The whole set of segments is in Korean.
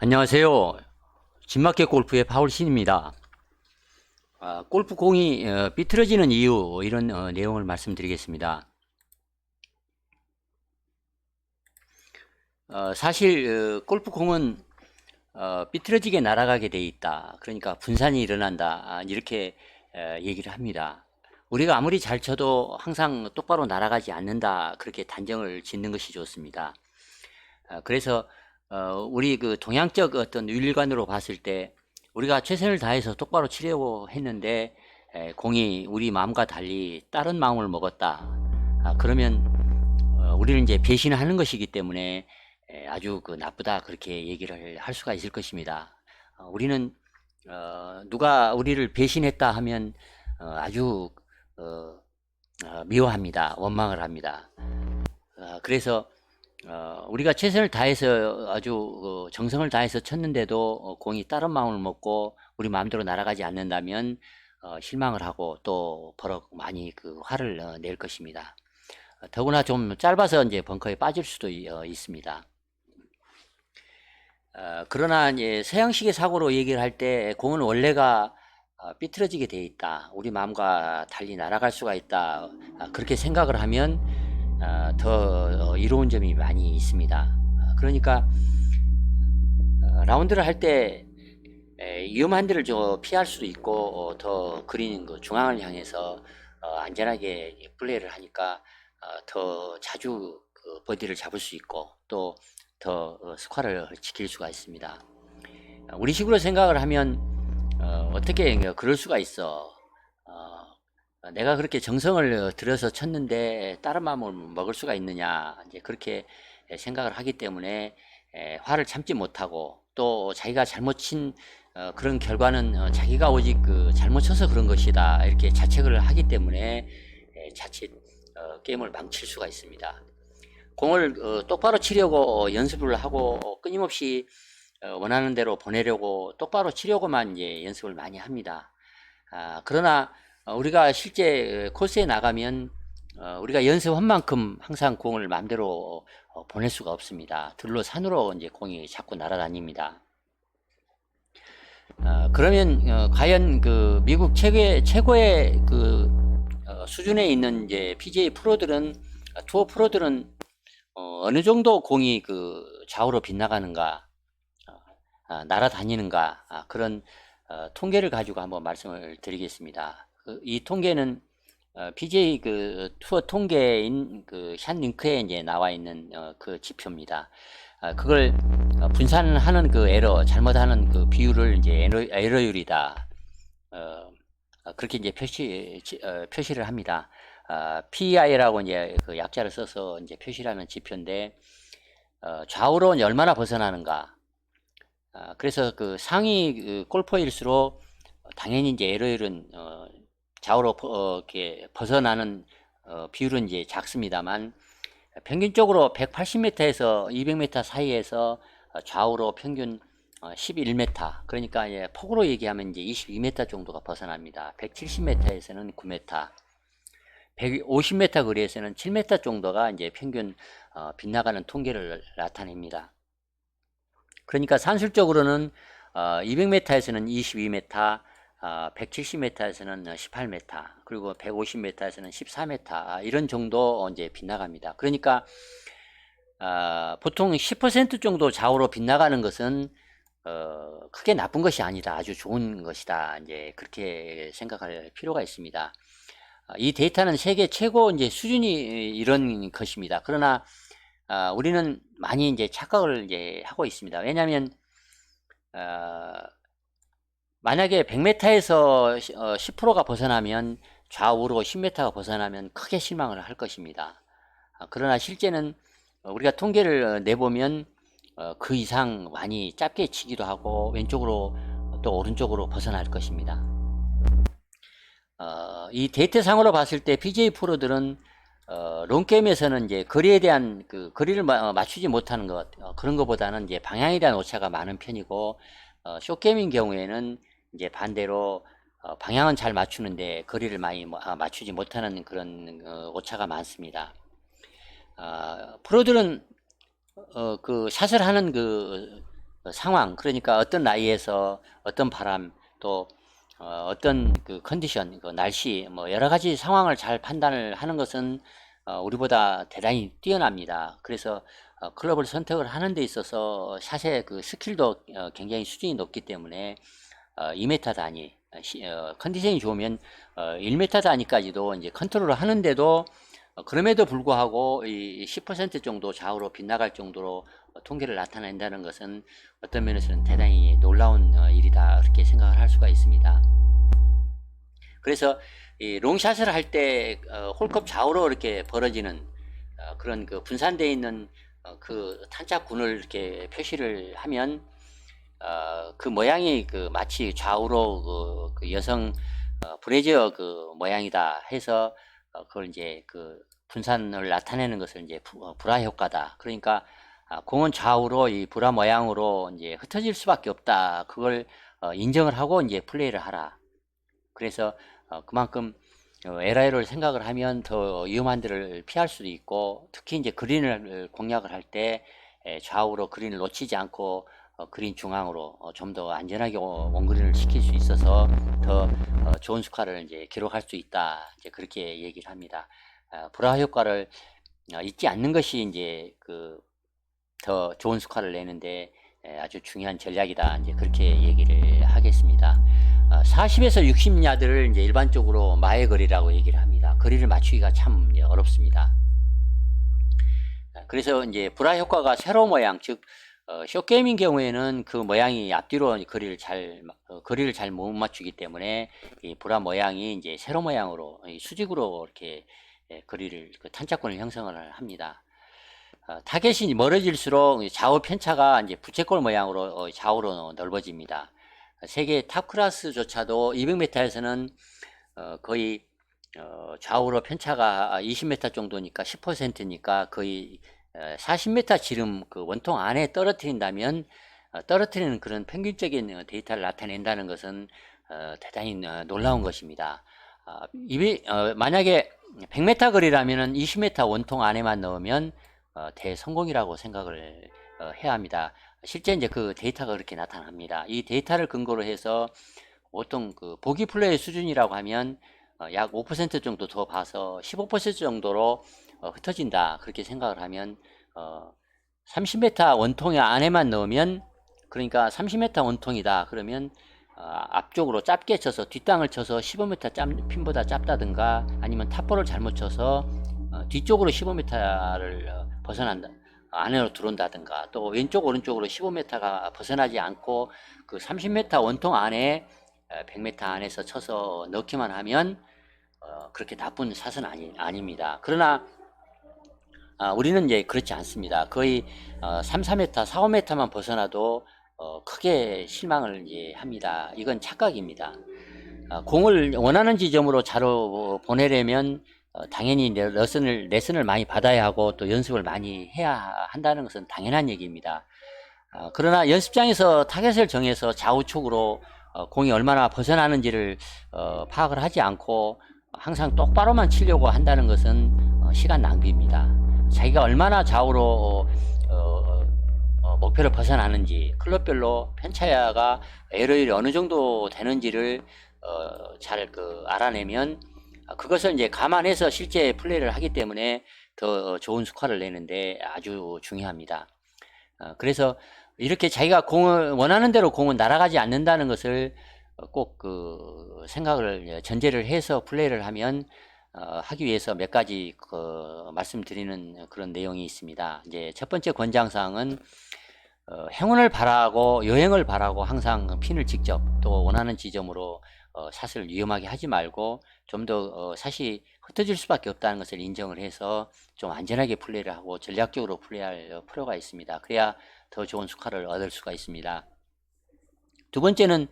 안녕하세요. 진마켓 골프의 파울신입니다. 골프 공이 삐뚤어지는 이유 이런 내용을 말씀드리겠습니다. 사실 골프 공은 삐뚤어지게 날아가게 돼 있다. 그러니까 분산이 일어난다. 이렇게 얘기를 합니다. 우리가 아무리 잘 쳐도 항상 똑바로 날아가지 않는다. 그렇게 단정을 짓는 것이 좋습니다. 그래서 우리 그 동양적 어떤 윤리관으로 봤을 때 우리가 최선을 다해서 똑바로 치려고 했는데 공이 우리 마음과 달리 다른 마음을 먹었다. 그러면 우리는 이제 배신하는 것이기 때문에 아주 그 나쁘다 그렇게 얘기를 할 수가 있을 것입니다. 우리는 누가 우리를 배신했다 하면 아주 미워합니다. 원망을 합니다. 그래서 우리가 최선을 다해서 아주 정성을 다해서 쳤는데도 공이 다른 마음을 먹고 우리 마음대로 날아가지 않는다면 실망을 하고 또 버럭 많이 그 화를 낼 것입니다. 더구나 좀 짧아서 이제 벙커에 빠질 수도 있습니다. 그러나 이제 서양식의 사고로 얘기를 할 때 공은 원래가 삐뚤어지게 돼 있다. 우리 마음과 달리 날아갈 수가 있다. 그렇게 생각을 하면 더 이로운 점이 많이 있습니다. 그러니까 라운드를 할 때 위험한 데를 피할 수도 있고 더 그린 그 중앙을 향해서 안전하게 플레이를 하니까 더 자주 그 버디를 잡을 수 있고 또 더 스코어를 지킬 수가 있습니다. 우리 식으로 생각을 하면 어떻게 그럴 수가 있어. 내가 그렇게 정성을 들여서 쳤는데 다른 마음을 먹을 수가 있느냐 이제 그렇게 생각을 하기 때문에 화를 참지 못하고 또 자기가 잘못 친 그런 결과는 자기가 오직 그 잘못 쳐서 그런 것이다 이렇게 자책을 하기 때문에 자칫 게임을 망칠 수가 있습니다. 공을 똑바로 치려고 연습을 하고 끊임없이 원하는 대로 보내려고 똑바로 치려고만 이제 연습을 많이 합니다. 그러나 우리가 실제 코스에 나가면 우리가 연습한 만큼 항상 공을 마음대로 보낼 수가 없습니다. 들로 산으로 이제 공이 자꾸 날아다닙니다. 그러면 과연 그 미국 최고의 그 수준에 있는 이제 PGA 프로들은 투어 프로들은 어느 정도 공이 그 좌우로 빗나가는가 날아다니는가 그런 통계를 가지고 한번 말씀을 드리겠습니다. 이 통계는 PGA 그 투어 통계인 그 샷 링크에 이제 나와 있는 그 지표입니다. 그걸 분산하는 그 에러, 잘못하는 그 비율을 이제 에러율이다. 그렇게 이제 표시를 합니다. PEI라고 이제 그 약자를 써서 이제 표시를 하는 지표인데 좌우로 얼마나 벗어나는가. 그래서 그 상위 그 골퍼일수록 당연히 이제 에러율은 좌우로 이렇게 벗어나는 비율은 이제 작습니다만 평균적으로 180m에서 200m 사이에서 좌우로 평균 11m 그러니까 이제 폭으로 얘기하면 이제 22m 정도가 벗어납니다. 170m에서는 9m, 150m 거리에서는 7m 정도가 이제 평균 빗나가는 통계를 나타냅니다. 그러니까 산술적으로는 200m에서는 22m, 170m에서는 18m, 그리고 150m에서는 14m 이런 정도 이제 빗나갑니다. 그러니까 보통 10% 정도 좌우로 빗나가는 것은 크게 나쁜 것이 아니다, 아주 좋은 것이다. 이제 그렇게 생각할 필요가 있습니다. 이 데이터는 세계 최고 이제 수준이 이런 것입니다. 그러나 우리는 많이 이제 착각을 이제 하고 있습니다. 왜냐하면 만약에 100m에서 10%가 벗어나면 좌우로 10m가 벗어나면 크게 실망을 할 것입니다. 그러나 실제는 우리가 통계를 내보면 그 이상 많이 짧게 치기도 하고 왼쪽으로 또 오른쪽으로 벗어날 것입니다. 이 데이터상으로 봤을 때 PGA 프로들은 롱게임에서는 이제 거리에 대한 그 거리를 맞추지 못하는 것 그런 것보다는 이제 방향에 대한 오차가 많은 편이고 숏게임인 경우에는 이제 반대로 방향은 잘 맞추는데 거리를 많이 맞추지 못하는 그런 오차가 많습니다. 프로들은 그 샷을 하는 그 상황, 그러니까 어떤 나이에서 어떤 바람, 또 어떤 그 컨디션, 그 날씨, 뭐 여러 가지 상황을 잘 판단을 하는 것은 우리보다 대단히 뛰어납니다. 그래서 클럽을 선택을 하는 데 있어서 샷의 그 스킬도 굉장히 수준이 높기 때문에 2m 단위, 컨디션이 좋으면 1m 단위까지도 이제 컨트롤을 하는데도 그럼에도 불구하고 이 10% 정도 좌우로 빗나갈 정도로 통계를 나타낸다는 것은 어떤 면에서는 대단히 놀라운 일이다, 그렇게 생각을 할 수가 있습니다. 그래서 이 롱샷을 할 때 홀컵 좌우로 이렇게 벌어지는 그런 그 분산되어 있는 그 탄착군을 이렇게 표시를 하면 그 모양이 그 마치 좌우로 그 여성 브래지어 그 모양이다 해서 그걸 이제 그 분산을 나타내는 것을 이제 불화 효과다. 그러니까 공은 좌우로 이 불화 모양으로 이제 흩어질 수밖에 없다. 그걸 인정을 하고 이제 플레이를 하라. 그래서 그만큼 LI를 생각을 하면 더 위험한 데를 피할 수도 있고, 특히 이제 그린을 공략을 할 때 좌우로 그린을 놓치지 않고 그린 중앙으로 좀 더 안전하게 원그린을 시킬 수 있어서 더 좋은 스코어를 이제 기록할 수 있다, 이제 그렇게 얘기를 합니다. 불화 효과를 잊지 않는 것이 이제 그 더 좋은 스코어를 내는데 아주 중요한 전략이다, 이제 그렇게 얘기를 하겠습니다. 40에서 60야드를 이제 일반적으로 마의 거리라고 얘기를 합니다. 거리를 맞추기가 참 어렵습니다. 그래서 이제 불화 효과가 세로 모양, 즉 숏게임인 경우에는 그 모양이 앞뒤로 거리를 잘 못 맞추기 때문에 이 불화 모양이 이제 세로 모양으로 수직으로 이렇게 거리를 그 탄착권을 형성을 합니다. 타겟이 멀어질수록 좌우 편차가 이제 부채꼴 모양으로 좌우로 넓어집니다. 세계 탑 클래스조차도 200m에서는 거의 좌우로 편차가 20m 정도니까 10%니까 거의 40m 지름 그 원통 안에 떨어뜨린다면 떨어뜨리는 그런 평균적인 데이터를 나타낸다는 것은 대단히 놀라운 것입니다. 만약에 100m 거리라면 20m 원통 안에만 넣으면 대성공이라고 생각을 해야 합니다. 실제 이제 그 데이터가 그렇게 나타납니다. 이 데이터를 근거로 해서 보통 그 보기 플레이 수준이라고 하면 약 5% 정도 더 봐서 15% 정도로 흩어진다, 그렇게 생각을 하면 30m 원통 안에만 넣으면, 그러니까 30m 원통이다 그러면 앞쪽으로 짧게 쳐서 뒷땅을 쳐서 15m 핀보다 짧다든가, 아니면 탑볼을 잘못 쳐서 뒤쪽으로 15m를 벗어난다, 안으로 들어온다든가, 또 왼쪽 오른쪽으로 15m가 벗어나지 않고 그 30m 원통 안에 100m 안에서 쳐서 넣기만 하면 그렇게 나쁜 샷은 아닙니다. 그러나 우리는 이제 그렇지 않습니다. 거의 3, 4m, 4, 5m만 벗어나도 크게 실망을 이제 합니다. 이건 착각입니다. 공을 원하는 지점으로 자로 보내려면 당연히 레슨을 많이 받아야 하고 또 연습을 많이 해야 한다는 것은 당연한 얘기입니다. 그러나 연습장에서 타겟을 정해서 좌우측으로 공이 얼마나 벗어나는지를 파악을 하지 않고 항상 똑바로만 치려고 한다는 것은 시간 낭비입니다. 자기가 얼마나 좌우로 목표를 벗어나는지, 클럽별로 편차가 에러율이 어느 정도 되는지를 잘 알아내면 그것을 이제 감안해서 실제 플레이를 하기 때문에 더 좋은 스코어를 내는데 아주 중요합니다. 그래서 이렇게 자기가 공을 원하는 대로 공은 날아가지 않는다는 것을 꼭 그 생각을 전제를 해서 플레이를 하면 하기 위해서 몇 가지 말씀드리는 그런 내용이 있습니다. 이제 첫 번째 권장사항은 행운을 바라고 여행을 바라고 항상 핀을 직접 또 원하는 지점으로 샷을 위험하게 하지 말고 좀 더 샷이 흩어질 수밖에 없다는 것을 인정을 해서 좀 안전하게 플레이를 하고 전략적으로 플레이할 필요가 있습니다. 그래야 더 좋은 스코어를 얻을 수가 있습니다. 두 번째는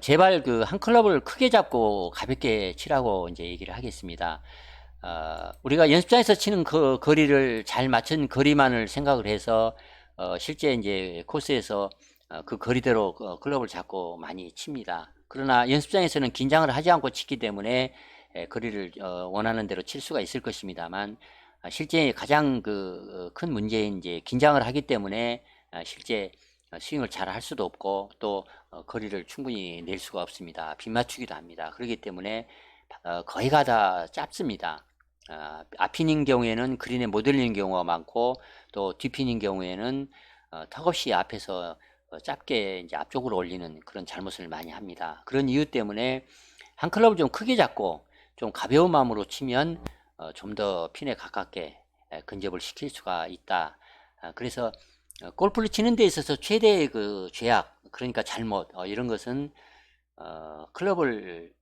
제발 그 한 클럽을 크게 잡고 가볍게 치라고 이제 얘기를 하겠습니다. 우리가 연습장에서 치는 그 거리를 잘 맞춘 거리만을 생각을 해서 실제 이제 코스에서 그 거리대로 클럽을 잡고 많이 칩니다. 그러나 연습장에서는 긴장을 하지 않고 치기 때문에 거리를 원하는 대로 칠 수가 있을 것입니다만, 실제 가장 큰 문제인 이제 긴장을 하기 때문에 실제 스윙을 잘 할 수도 없고 또 거리를 충분히 낼 수가 없습니다. 빗 맞추기도 합니다. 그렇기 때문에 거의가 다 짧습니다. 앞핀인 경우에는 그린에 못 올리는 경우가 많고 또 뒷핀인 경우에는 턱없이 앞에서 짧게 이제 앞쪽으로 올리는 그런 잘못을 많이 합니다. 그런 이유 때문에 한 클럽을 좀 크게 잡고 좀 가벼운 마음으로 치면 좀 더 핀에 가깝게 근접을 시킬 수가 있다. 그래서 골프를 치는 데 있어서 최대의 그 죄악, 그러니까 잘못, 이런 것은 클럽을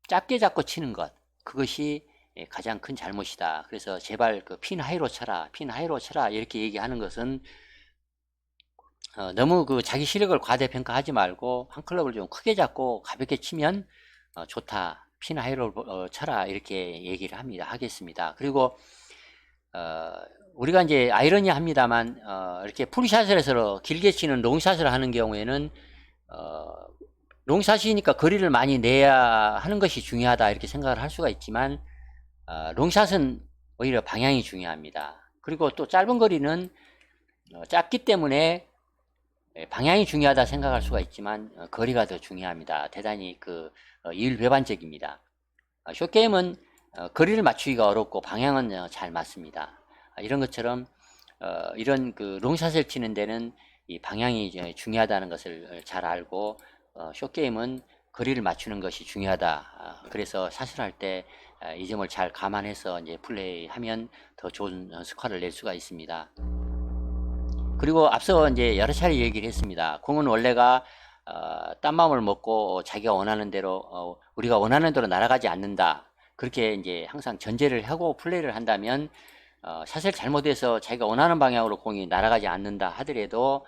짧게 잡고 치는 것, 그것이 가장 큰 잘못이다. 그래서 제발 그 핀 하이로 쳐라, 핀 하이로 쳐라 이렇게 얘기하는 것은 너무 그 자기 시력을 과대평가하지 말고 한 클럽을 좀 크게 잡고 가볍게 치면 좋다. 핀 하이로 쳐라 이렇게 얘기를 하겠습니다. 그리고 우리가 이제 아이러니합니다만 이렇게 풀샷을 해서 길게 치는 롱샷을 하는 경우에는 롱샷이니까 거리를 많이 내야 하는 것이 중요하다 이렇게 생각을 할 수가 있지만 롱샷은 오히려 방향이 중요합니다. 그리고 또 짧은 거리는 짧기 때문에 방향이 중요하다 생각할 수가 있지만 거리가 더 중요합니다. 대단히 그 이율배반적입니다. 숏게임은 거리를 맞추기가 어렵고 방향은 잘 맞습니다. 이런 것처럼 이런 그 롱샷을 치는 데는 이 방향이 이제 중요하다는 것을 잘 알고 숏게임은 거리를 맞추는 것이 중요하다. 그래서 샷을 할 때 이 점을 잘 감안해서 이제 플레이하면 더 좋은 스코어를 낼 수가 있습니다. 그리고 앞서 이제 여러 차례 얘기를 했습니다. 공은 원래가 딴 마음을 먹고 자기가 원하는 대로 우리가 원하는 대로 날아가지 않는다. 그렇게 이제 항상 전제를 하고 플레이를 한다면 샷을 잘못해서 자기가 원하는 방향으로 공이 날아가지 않는다 하더라도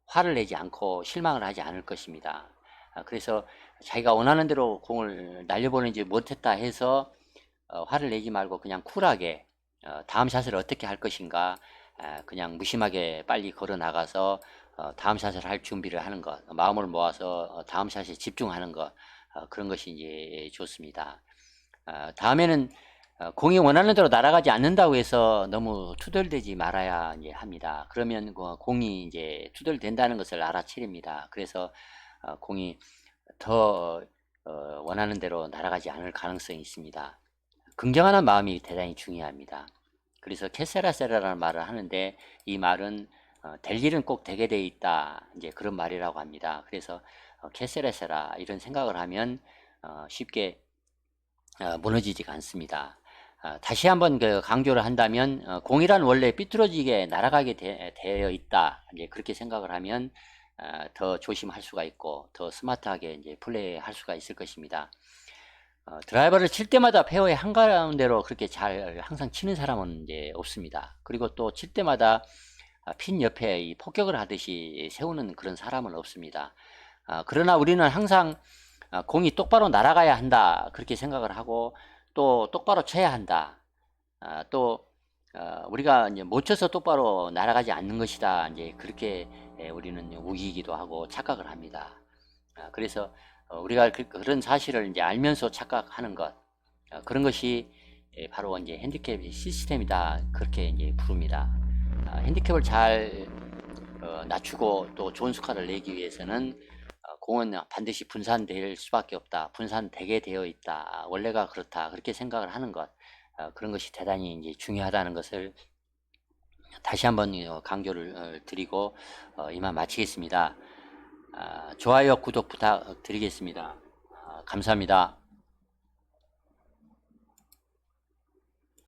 화를 내지 않고 실망을 하지 않을 것입니다. 그래서 자기가 원하는 대로 공을 날려보내지 못했다 해서 화를 내지 말고 그냥 쿨하게 다음 샷을 어떻게 할 것인가 그냥 무심하게 빨리 걸어 나가서 다음 샷을 할 준비를 하는 것, 마음을 모아서 다음 샷에 집중하는 것, 그런 것이 이제 좋습니다. 다음에는 공이 원하는 대로 날아가지 않는다고 해서 너무 투덜대지 말아야 이제 합니다. 그러면 공이 이제 투덜댄다는 것을 알아채립니다. 그래서 공이 더 원하는 대로 날아가지 않을 가능성이 있습니다. 긍정하는 마음이 대단히 중요합니다. 그래서 캐세라세라라는 말을 하는데 이 말은 될 일은 꼭 되게 돼 있다 이제 그런 말이라고 합니다. 그래서 캐세라세라 이런 생각을 하면 쉽게 무너지지가 않습니다. 다시 한번 그 강조를 한다면 공이란 원래 삐뚤어지게 날아가게 되어 있다 이제 그렇게 생각을 하면 더 조심할 수가 있고 더 스마트하게 이제 플레이할 수가 있을 것입니다. 드라이버를 칠 때마다 페어의 한가운데로 그렇게 잘 항상 치는 사람은 이제 없습니다. 그리고 또 칠 때마다 핀 옆에 이 폭격을 하듯이 세우는 그런 사람은 없습니다. 그러나 우리는 항상 공이 똑바로 날아가야 한다 그렇게 생각을 하고 또 똑바로 쳐야 한다. 또 우리가 이제 못 쳐서 똑바로 날아가지 않는 것이다. 이제 그렇게 우리는 우기기도 하고 착각을 합니다. 그래서 우리가 그런 사실을 이제 알면서 착각하는 것, 그런 것이 바로 이제 핸디캡 시스템이다. 그렇게 이제 부릅니다. 핸디캡을 잘 낮추고 또 좋은 스코어를 내기 위해서는 공은 반드시 분산될 수밖에 없다. 분산되게 되어 있다. 원래가 그렇다. 그렇게 생각을 하는 것, 그런 것이 대단히 이제 중요하다는 것을 다시 한번 강조를 드리고 이만 마치겠습니다. 좋아요, 구독 부탁드리겠습니다. 감사합니다.